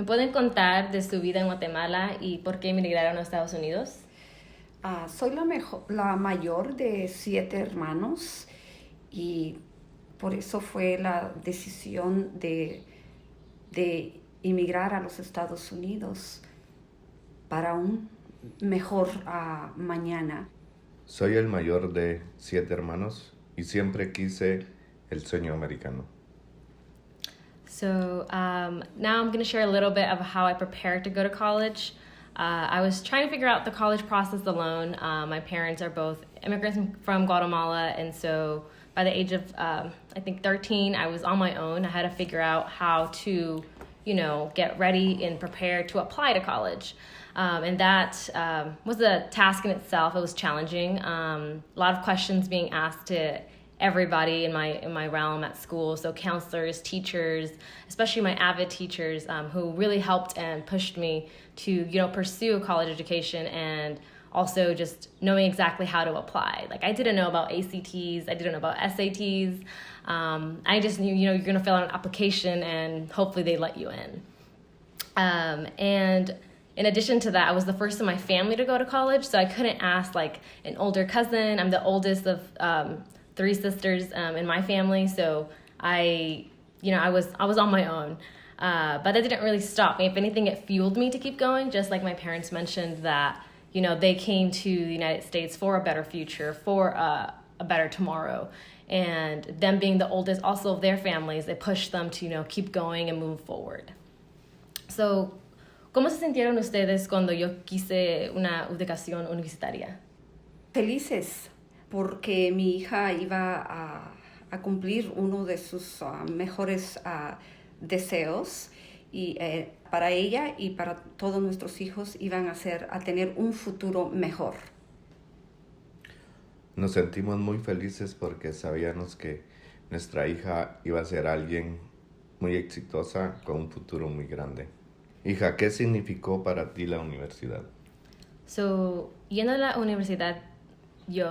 ¿Me pueden contar de su vida en Guatemala y por qué emigraron a Estados Unidos? Soy la mayor de 7 hermanos y por eso fue la decisión de emigrar a los Estados Unidos para un mejor mañana. Soy el mayor de 7 hermanos y siempre quise el sueño americano. So now I'm going to share a little bit of how I prepared to go to college. I was trying to figure out the college process alone. My parents are both immigrants from Guatemala, and so by the age of, I think 13, I was on my own. I had to figure out how to, get ready and prepare to apply to college. And that was a task in itself. It was challenging. A lot of questions being asked to everybody in my realm at school. So counselors, teachers, especially my AVID teachers, who really helped and pushed me to, pursue a college education and also just knowing exactly how to apply. Like, I didn't know about ACTs, I didn't know about SATs. I just knew, you're going to fill out an application and hopefully they let you in. And in addition to that, I was the first in my family to go to college, so I couldn't ask like an older cousin. I'm the oldest of 3 sisters in my family, so I was on my own. But that didn't really stop me. If anything, it fueled me to keep going, just like my parents mentioned that, they came to the United States for a better future, for a better tomorrow. And them being the oldest also of their families, it pushed them to, keep going and move forward. So, ¿cómo se sintieron ustedes cuando yo quise una educación universitaria? Felices porque mi hija iba a cumplir uno de sus mejores deseos y para ella y para todos nuestros hijos iban a tener un futuro mejor. Nos sentimos muy felices porque sabíamos que nuestra hija iba a ser alguien muy exitosa con un futuro muy grande. Hija, ¿qué significó para ti la universidad? So, yendo a la universidad,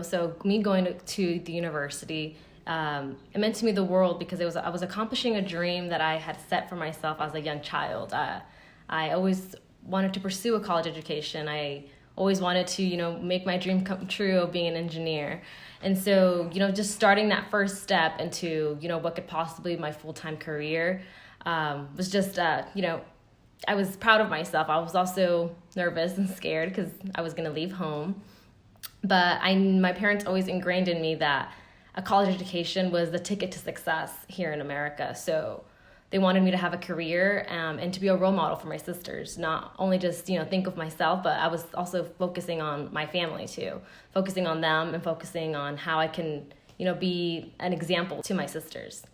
so me going to the university, it meant to me the world because I was accomplishing a dream that I had set for myself as a young child. I always wanted to pursue a college education. I always wanted to, make my dream come true of being an engineer. And so, just starting that first step into, what could possibly be my full-time career was just, I was proud of myself. I was also nervous and scared because I was going to leave home. But my parents always ingrained in me that a college education was the ticket to success here in America. So they wanted me to have a career and to be a role model for my sisters, not only just, think of myself, but I was also focusing on my family too, focusing on them and focusing on how I can, be an example to my sisters.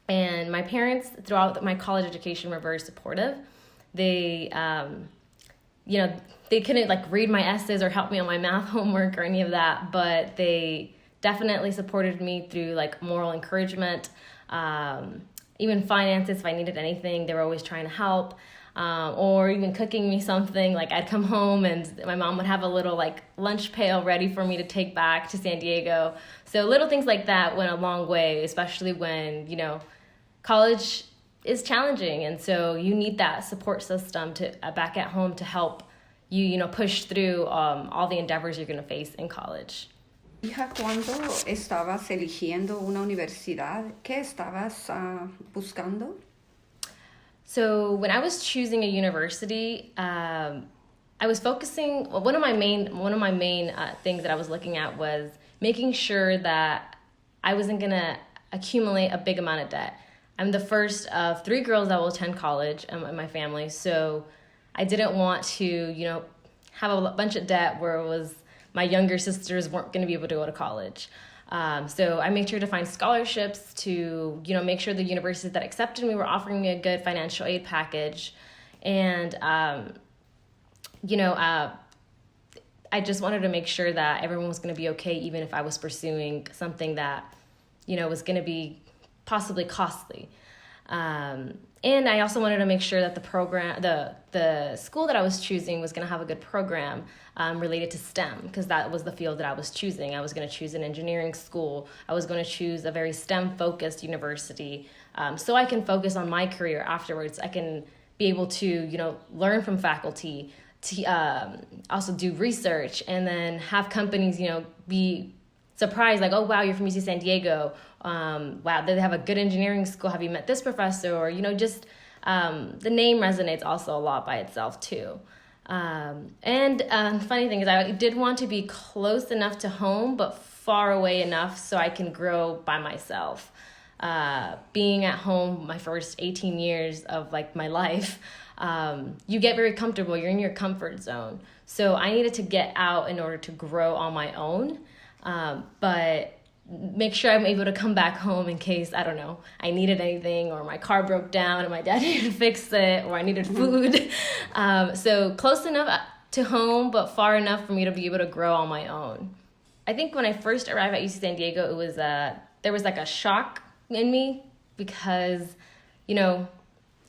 And my parents, throughout my college education, were very supportive. They, they couldn't read my essays or help me on my math homework or any of that, but they definitely supported me through moral encouragement, even finances. If I needed anything, they were always trying to help, or even cooking me something. I'd come home and my mom would have a little lunch pail ready for me to take back to San Diego. So little things like that went a long way, especially when, college is challenging. And so you need that support system to back at home to help you, push through all the endeavors you're going to face in college. Hija, cuando estabas eligiendo una universidad, ¿qué estabas buscando? So when I was choosing a university, I was focusing. One of my main things that I was looking at was making sure that I wasn't gonna accumulate a big amount of debt. I'm the first of 3 girls that will attend college in my family, so I didn't want to, have a bunch of debt where it was my younger sisters weren't going to be able to go to college. So I made sure to find scholarships to, make sure the universities that accepted me were offering me a good financial aid package. And, I just wanted to make sure that everyone was going to be okay, even if I was pursuing something that, was going to be possibly costly. And I also wanted to make sure that the school that I was choosing was going to have a good program related to STEM, because that was the field that I was choosing. I was going to choose an engineering school. I was going to choose a very STEM-focused university, so I can focus on my career afterwards. I can be able to, learn from faculty, to also do research, and then have companies, be surprised, like, oh, wow, you're from UC San Diego. Wow, they have a good engineering school. Have you met this professor? Or, just the name resonates also a lot by itself, too. And funny thing is, I did want to be close enough to home, but far away enough so I can grow by myself. Being at home my first 18 years of like my life, you get very comfortable. You're in your comfort zone. So I needed to get out in order to grow on my own, but make sure I'm able to come back home in case, I don't know, I needed anything, or my car broke down and my dad needed to fix it, or I needed food. So close enough to home, but far enough for me to be able to grow on my own. I think when I first arrived at UC San Diego, it was there was like a shock in me because,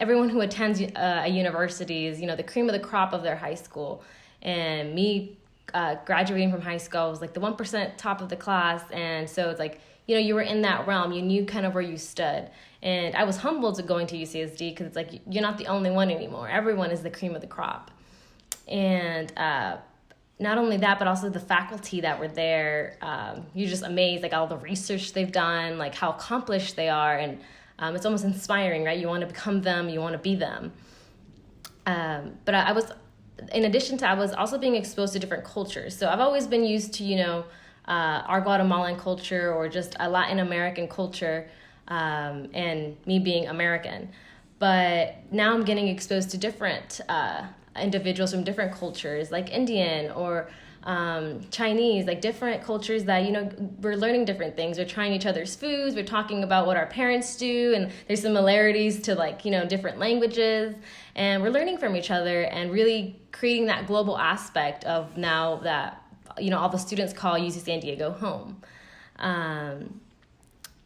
everyone who attends a university is, the cream of the crop of their high school. And me graduating from high school, I was like the 1% top of the class. And so it's like, you were in that realm. You knew kind of where you stood. And I was humbled to going to UCSD because it's like, you're not the only one anymore. Everyone is the cream of the crop. And not only that, but also the faculty that were there, you're just amazed, like all the research they've done, like how accomplished they are. And it's almost inspiring, right? You want to become them, you want to be them. But I was, in addition to, I was also being exposed to different cultures. So I've always been used to, our Guatemalan culture or just a Latin American culture, and me being American. But now I'm getting exposed to different individuals from different cultures, like Indian or Chinese, like different cultures that, we're learning different things. We're trying each other's foods. We're talking about what our parents do, and there's similarities to different languages, and we're learning from each other and really creating that global aspect of now that, all the students call UC San Diego home.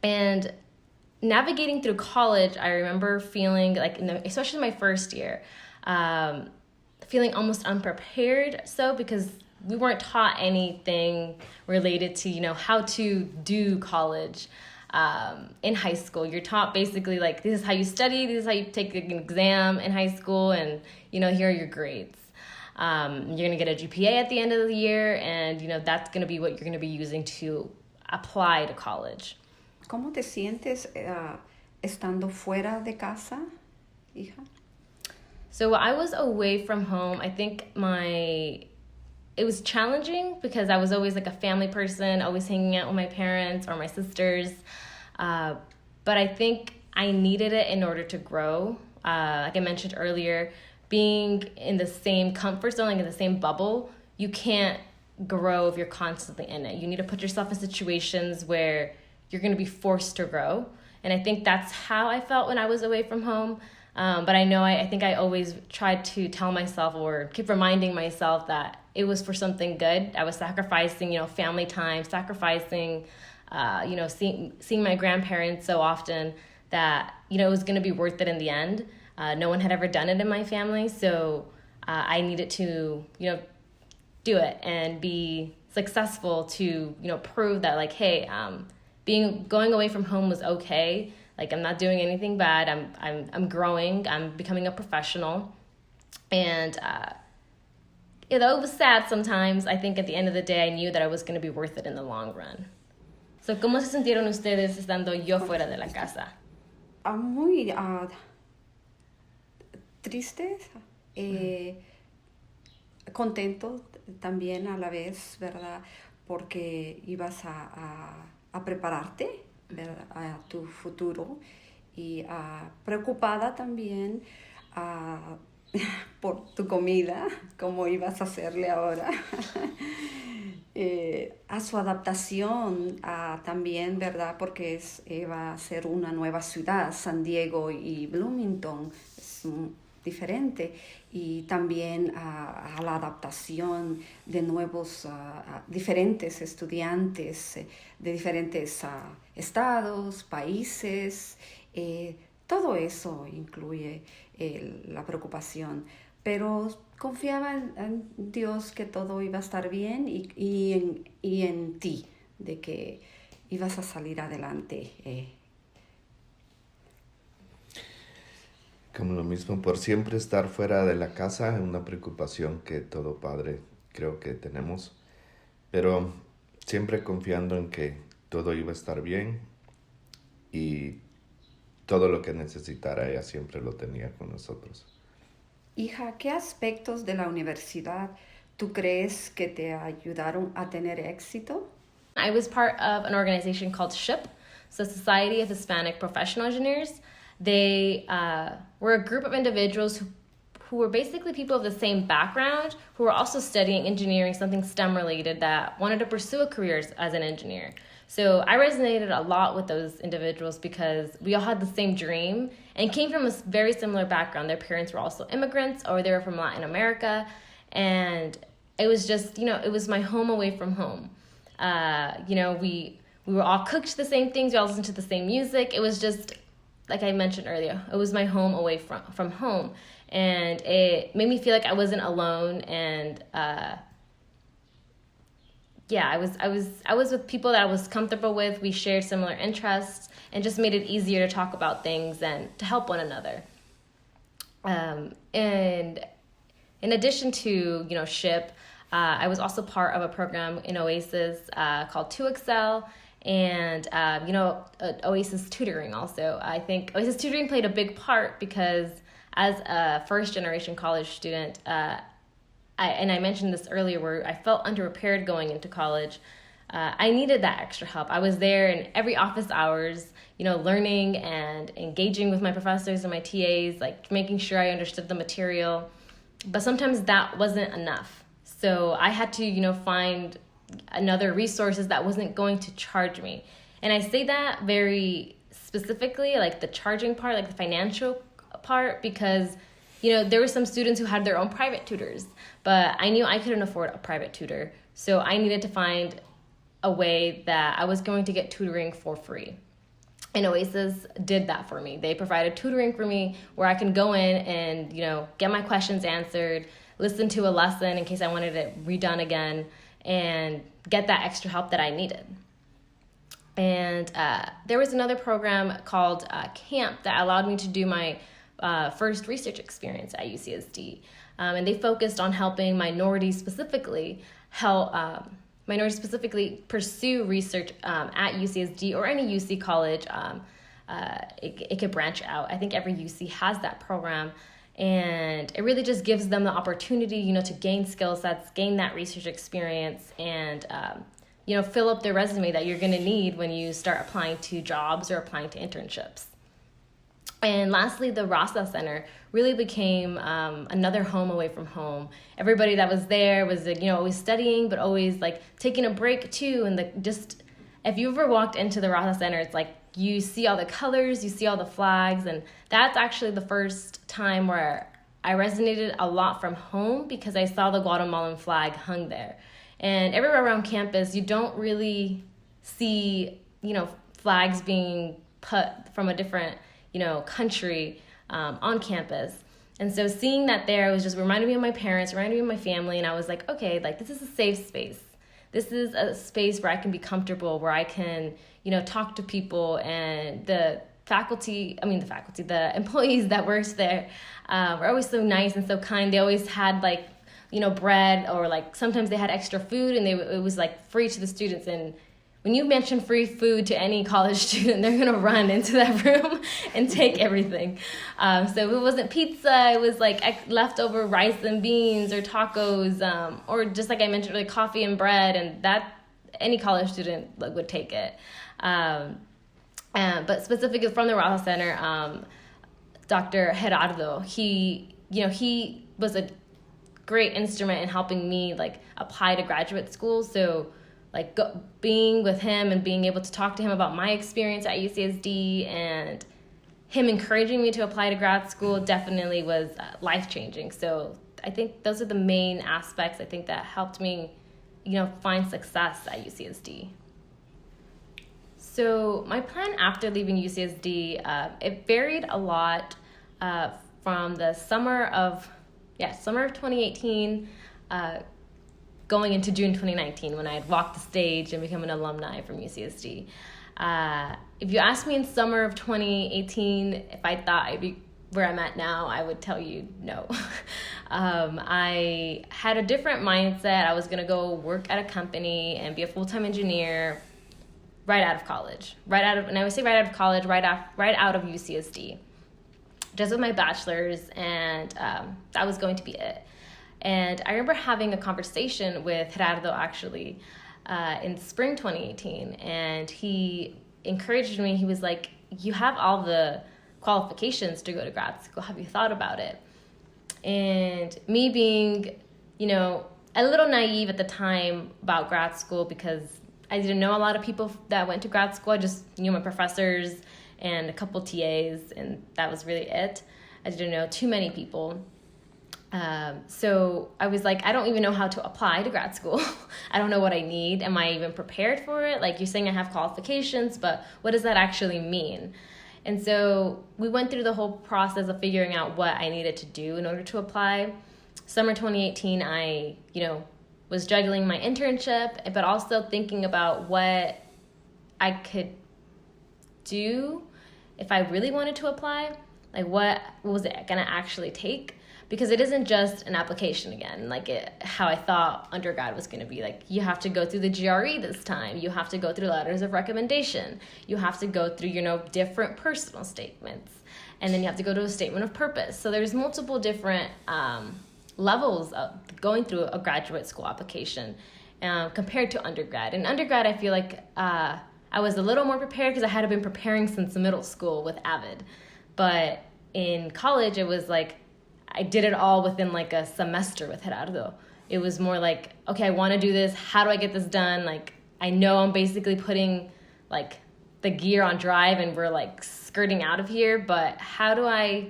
And navigating through college, I remember feeling like, especially my first year, feeling almost unprepared. So because we weren't taught anything related to, how to do college in high school. You're taught basically like, this is how you study, this is how you take an exam in high school, and, here are your grades. You're going to get a GPA at the end of the year, and, that's going to be what you're going to be using to apply to college. ¿Cómo te sientes estando fuera de casa, hija? So I was away from home. I think it was challenging because I was always like a family person, always hanging out with my parents or my sisters. But I think I needed it in order to grow. Like I mentioned earlier, being in the same comfort zone, like in the same bubble, you can't grow if you're constantly in it. You need to put yourself in situations where you're going to be forced to grow. And I think that's how I felt when I was away from home. But I think I always tried to tell myself or keep reminding myself that it was for something good. I was sacrificing, family time, sacrificing, seeing my grandparents so often that, it was going to be worth it in the end. No one had ever done it in my family. So I needed to, do it and be successful to, prove that like, hey, going away from home was okay. Like, I'm not doing anything bad. I'm growing. I'm becoming a professional. And it was sad sometimes. I think at the end of the day, I knew that I was going to be worth it in the long run. So, ¿cómo se sintieron ustedes estando yo fuera de la casa? Muy tristes, contento también a la vez, ¿verdad? Porque ibas a prepararte, ¿verdad?, a tu futuro, y preocupada también por tu comida, cómo ibas a hacerle ahora, a su adaptación también, ¿verdad?, porque va a ser una nueva ciudad. San Diego y Bloomington es diferente, y también a la adaptación de nuevos diferentes estudiantes de diferentes estados, países. Todo eso incluye la preocupación, pero confiaba en Dios que todo iba a estar bien, y en ti, de que ibas a salir adelante. Como lo mismo, por siempre estar fuera de la casa es una preocupación que todo padre creo que tenemos, pero siempre confiando en que todo iba a estar bien y todo lo que necesitara ella siempre lo tenía con nosotros. Hija, ¿qué aspectos de la universidad tú crees que te ayudaron a tener éxito? I was part of an organization called SHIP, so Society of Hispanic Professional Engineers. They were a group of individuals who were basically people of the same background, who were also studying engineering, something STEM related, that wanted to pursue a career as an engineer. So I resonated a lot with those individuals because we all had the same dream and came from a very similar background. Their parents were also immigrants, or they were from Latin America. And it was just, it was my home away from home. We were all cooked the same things. We all listened to the same music. It was just, like I mentioned earlier, it was my home away from home. And it made me feel like I wasn't alone. And I was with people that I was comfortable with. We shared similar interests and just made it easier to talk about things and to help one another. And in addition to, SHIP, I was also part of a program in Oasis called 2Excel and, Oasis tutoring also. I think Oasis tutoring played a big part because as a first-generation college student, I mentioned this earlier, where I felt underprepared going into college. I needed that extra help. I was there in every office hours, learning and engaging with my professors and my TAs, like making sure I understood the material. But sometimes that wasn't enough. So I had to, find another resources that wasn't going to charge me. And I say that very specifically, like the charging part, like the financial part, because there were some students who had their own private tutors, but I knew I couldn't afford a private tutor. So I needed to find a way that I was going to get tutoring for free. And Oasis did that for me. They provided tutoring for me where I can go in and, get my questions answered, listen to a lesson in case I wanted it redone again, and get that extra help that I needed. And there was another program called CAMP that allowed me to do my first research experience at UCSD. And they focused on helping minorities specifically pursue research at UCSD or any UC college. It could branch out. I think every UC has that program. And it really just gives them the opportunity, to gain skill sets, gain that research experience, and, fill up their resume that you're going to need when you start applying to jobs or applying to internships. And lastly, the Rasa Center really became another home away from home. Everybody that was there was, always studying, but always like taking a break too. And if you ever walked into the Rasa Center, it's like you see all the colors, you see all the flags, and that's actually the first time where I resonated a lot from home because I saw the Guatemalan flag hung there. And everywhere around campus, you don't really see, flags being put from a different country on campus. And so seeing that there was just reminded me of my parents, reminded me of my family, and I was like, okay, like this is a safe space. This is a space where I can be comfortable, where I can, talk to people, and the employees that worked there were always so nice and so kind. They always had bread, or like sometimes they had extra food, and it was like free to the students. And when you mention free food to any college student, they're going to run into that room and take everything. So if it wasn't pizza, it was like leftover rice and beans or tacos, or just like I mentioned, like coffee and bread, and that any college student would take it. But specifically from the Rasa Center, Dr. Gerardo, he was a great instrument in helping me apply to graduate school. So being with him and being able to talk to him about my experience at UCSD and him encouraging me to apply to grad school definitely was life-changing. So I think those are the main aspects I think that helped me, find success at UCSD. So my plan after leaving UCSD, it varied a lot from the summer of 2018 going into June 2019 when I had walked the stage and become an alumni from UCSD. If you asked me in summer of 2018 if I thought I'd be where I'm at now, I would tell you no. I had a different mindset. I was going to go work at a company and be a full-time engineer right out of college. And I would say right out of college, right out of UCSD. Just with my bachelor's, and that was going to be it. And I remember having a conversation with Gerardo, actually, in spring 2018, and he encouraged me. He was like, you have all the qualifications to go to grad school. Have you thought about it? And me being, a little naive at the time about grad school, because I didn't know a lot of people that went to grad school. I just knew my professors and a couple TAs, and that was really it. I didn't know too many people. So I was like, I don't even know how to apply to grad school. I don't know what I need. Am I even prepared for it? Like, you're saying I have qualifications, but what does that actually mean? And so we went through the whole process of figuring out what I needed to do in order to apply. Summer 2018, I, was juggling my internship, but also thinking about what I could do if I really wanted to apply. Like, what was it going to actually take? Because it isn't just an application again, how I thought undergrad was going to be. Like, you have to go through the GRE this time. You have to go through letters of recommendation. You have to go through, different personal statements. And then you have to go to a statement of purpose. So there's multiple different levels of going through a graduate school application compared to undergrad. In undergrad, I feel like I was a little more prepared because I had been preparing since middle school with AVID. But in college, it was like, I did it all within like a semester with Gerardo. It was more like, okay, I want to do this. How do I get this done? Like, I know I'm basically putting like the gear on drive and we're like skirting out of here, but how do I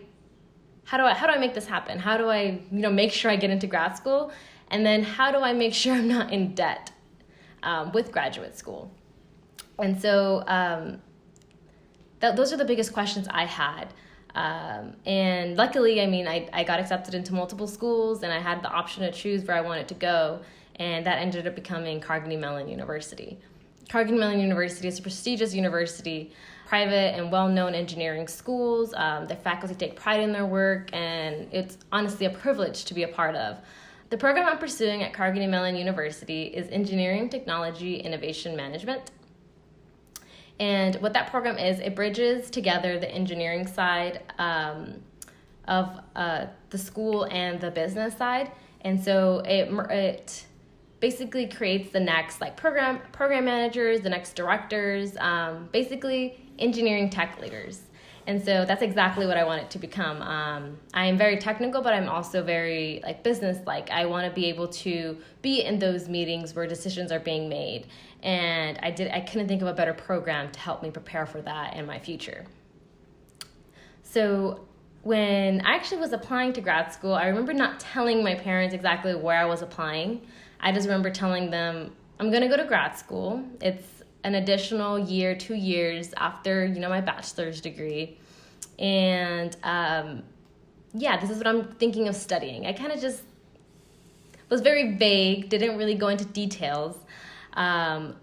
make this happen? How do I, make sure I get into grad school? And then how do I make sure I'm not in debt with graduate school? And so those are the biggest questions I had. And luckily, I got accepted into multiple schools, and I had the option to choose where I wanted to go, and that ended up becoming Carnegie Mellon University. Carnegie Mellon University is a prestigious university, private and well-known engineering schools. Their faculty take pride in their work, and it's honestly a privilege to be a part of. The program I'm pursuing at Carnegie Mellon University is Engineering Technology Innovation Management. And what that program is, it bridges together the engineering side of the school and the business side. And so it basically creates the next program managers, the next directors, basically engineering tech leaders. And so that's exactly what I want it to become. I am very technical, but I'm also very business-like. I want to be able to be in those meetings where decisions are being made. And I couldn't think of a better program to help me prepare for that in my future. So when I actually was applying to grad school, I remember not telling my parents exactly where I was applying. I just remember telling them, I'm going to go to grad school. It's an additional year, 2 years after, my bachelor's degree. And this is what I'm thinking of studying. I kind of just was very vague, didn't really go into details.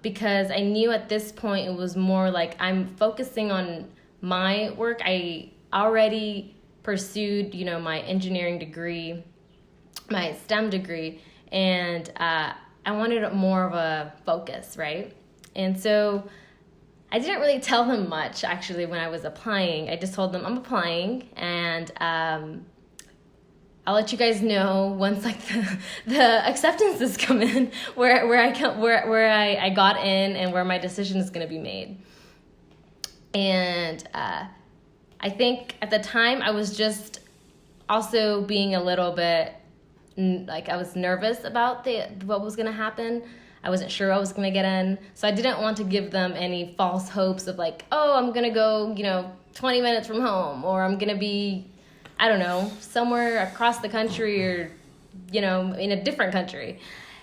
Because I knew at this point it was more like I'm focusing on my work. I already pursued, my engineering degree, my STEM degree, and I wanted more of a focus, right? And so I didn't really tell them much, actually, when I was applying. I just told them I'm applying, and I'll let you guys know once the acceptances come in where I got in and where my decision is going to be made. And I think at the time I was just also being a little bit I was nervous about what was going to happen. I wasn't sure I was going to get in, so I didn't want to give them any false hopes of I'm going to go 20 minutes from home, or I'm going to be I don't know, somewhere across the country or, in a different country.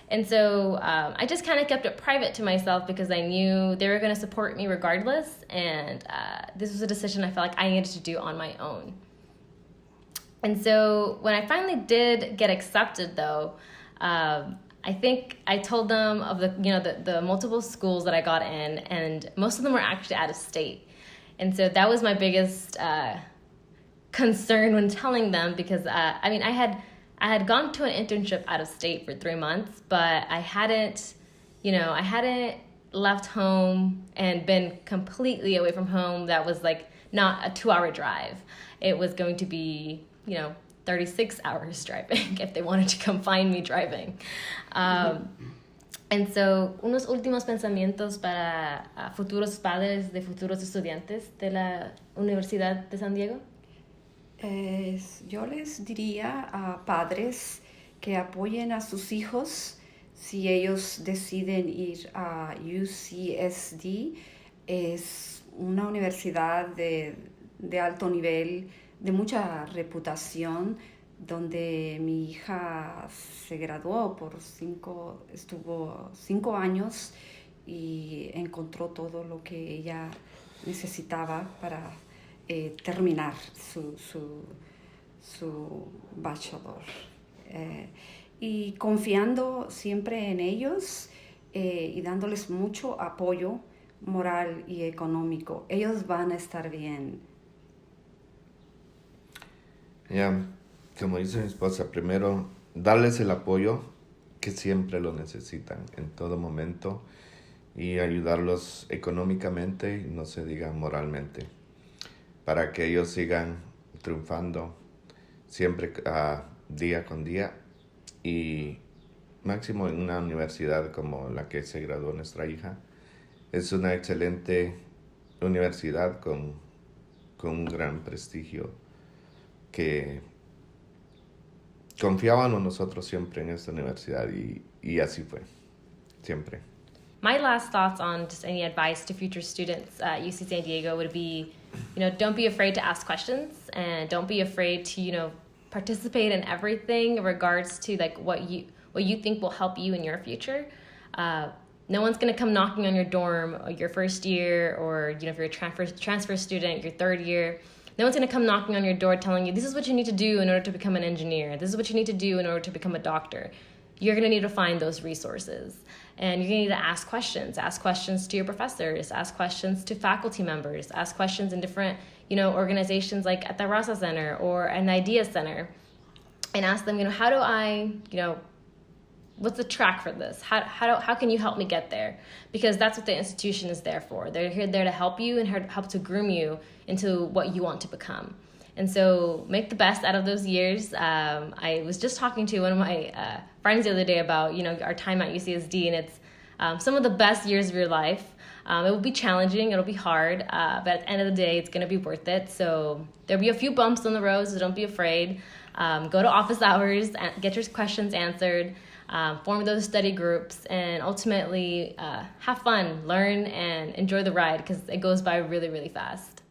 And so I just kind of kept it private to myself because I knew they were going to support me regardless. And this was a decision I felt like I needed to do on my own. And so when I finally did get accepted, though, I think I told them of the multiple schools that I got in, and most of them were actually out of state. And so that was my biggest concerned when telling them because I mean I had gone to an internship out of state for 3 months, but I hadn't left home and been completely away from home. That was like not a 2-hour drive. It was going to be 36 hours driving if they wanted to come find me driving. And so, unos últimos pensamientos para futuros padres de futuros estudiantes de la Universidad de San Diego. Yo les diría a padres que apoyen a sus hijos si ellos deciden ir a UCSD. Es una universidad de alto nivel, de mucha reputación, donde mi hija se graduó estuvo 5 años y encontró todo lo que ella necesitaba para terminar su bachelor. Y confiando siempre en ellos y dándoles mucho apoyo moral y económico. Ellos van a estar bien. Ya, como dice mi esposa, primero darles el apoyo que siempre lo necesitan en todo momento y ayudarlos económicamente y no se diga moralmente para que ellos sigan triunfando siempre día con día y máximo en una universidad como la que se graduó nuestra hija. Es una excelente universidad con un gran prestigio que confiábamos nosotros siempre en esta universidad y así fue, siempre. My last thoughts on just any advice to future students at UC San Diego would be, don't be afraid to ask questions and don't be afraid to, participate in everything in regards to like what you think will help you in your future. No one's going to come knocking on your dorm your first year or, if you're a transfer student, your third year. No one's going to come knocking on your door telling you, this is what you need to do in order to become an engineer. This is what you need to do in order to become a doctor. You're going to need to find those resources. And you're going to need to ask questions. Ask questions to your professors. Ask questions to faculty members. Ask questions in different, organizations like at the Raza Center or an Idea Center. And ask them, how do I, what's the track for this? How can you help me get there? Because that's what the institution is there for. They're there to help you and help to groom you into what you want to become. And so make the best out of those years. I was just talking to one of my friends the other day about, our time at UCSD, and it's some of the best years of your life. It will be challenging, it'll be hard, but at the end of the day, it's going to be worth it. So there'll be a few bumps on the road, so don't be afraid. Go to office hours, get your questions answered, form those study groups, and ultimately have fun, learn, and enjoy the ride because it goes by really, really fast.